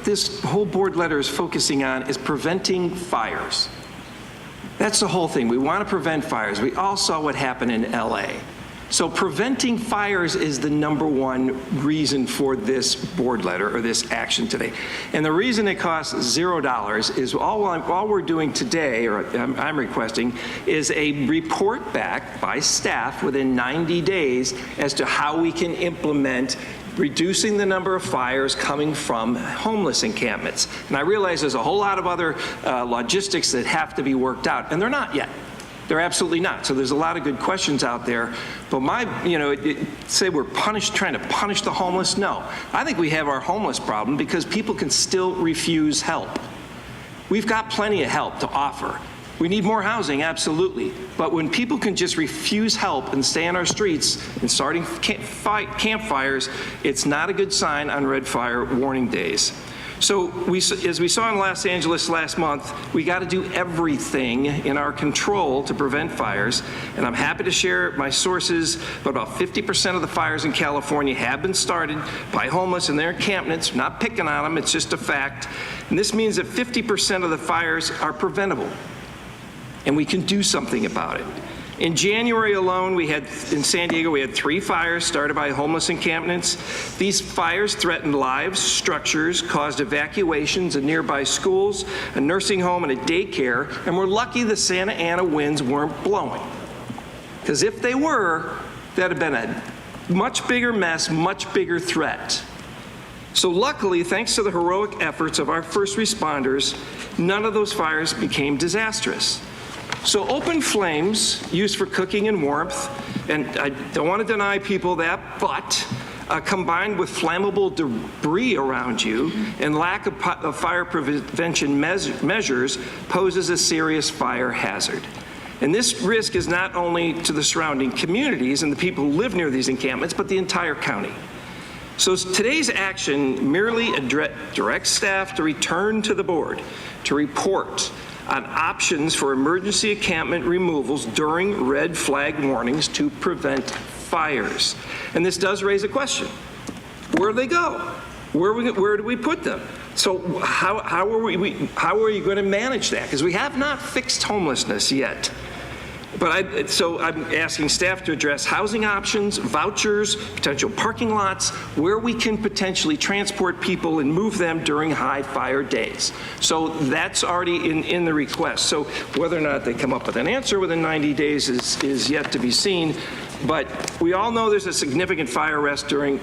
this whole board letter is focusing on is preventing fires. That's the whole thing. We want to prevent fires. We all saw what happened in LA. So preventing fires is the #1 reason for this board letter or this action today. And the reason it costs $0 is all we're doing today, or I'm requesting, is a report back by staff within 90 days as to how we can implement reducing the number of fires coming from homeless encampments. And I realize there's a whole lot of other logistics that have to be worked out, and they're not yet. They're absolutely not. So there's a lot of good questions out there. But say we're trying to punish the homeless. No, I think we have our homeless problem because people can still refuse help. We've got plenty of help to offer. We need more housing, absolutely. But when people can just refuse help and stay on our streets and starting campfires, it's not a good sign on red fire warning days. So as we saw in Los Angeles last month, we got to do everything in our control to prevent fires. And I'm happy to share my sources, but about 50% of the fires in California have been started by homeless and their encampments. Not picking on them, it's just a fact. And this means that 50% of the fires are preventable. And we can do something about it. In January alone, in San Diego, we had 3 fires started by homeless encampments. These fires threatened lives, structures, caused evacuations of nearby schools, a nursing home, and a daycare, and we're lucky the Santa Ana winds weren't blowing. Because if they were, that'd have been a much bigger mess, much bigger threat. So luckily, thanks to the heroic efforts of our first responders, none of those fires became disastrous. So open flames used for cooking and warmth, and I don't want to deny people that, but combined with flammable debris around you and lack of fire prevention measures poses a serious fire hazard. And this risk is not only to the surrounding communities and the people who live near these encampments, but the entire county. So today's action merely directs staff to return to the board to report on options for emergency encampment removals during red flag warnings to prevent fires. And this does raise a question. Where do they go? Where do we put them? So how are you going to manage that? Because we have not fixed homelessness yet. But so I'm asking staff to address housing options, vouchers, potential parking lots, where we can potentially transport people and move them during high fire days. So that's already in the request. So whether or not they come up with an answer within 90 days is yet to be seen. But we all know there's a significant fire risk during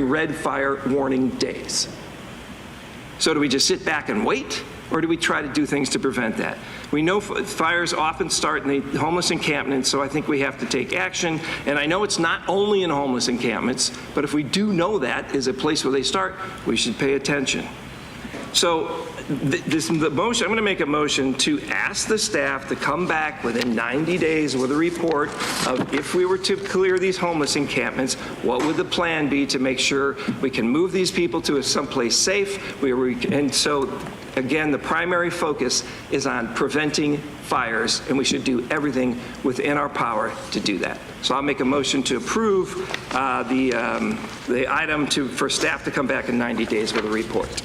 red fire warning days. So do we just sit back and wait? Or do we try to do things to prevent that? We know fires often start in the homeless encampments, so I think we have to take action. And I know it's not only in homeless encampments, but if we do know that is a place where they start, we should pay attention. So the motion, I'm going to make a motion to ask the staff to come back within 90 days with a report of if we were to clear these homeless encampments, what would the plan be to make sure we can move these people to someplace safe? And so, again, the primary focus is on preventing fires, and we should do everything within our power to do that. So I'll make a motion to approve the item for staff to come back in 90 days with a report.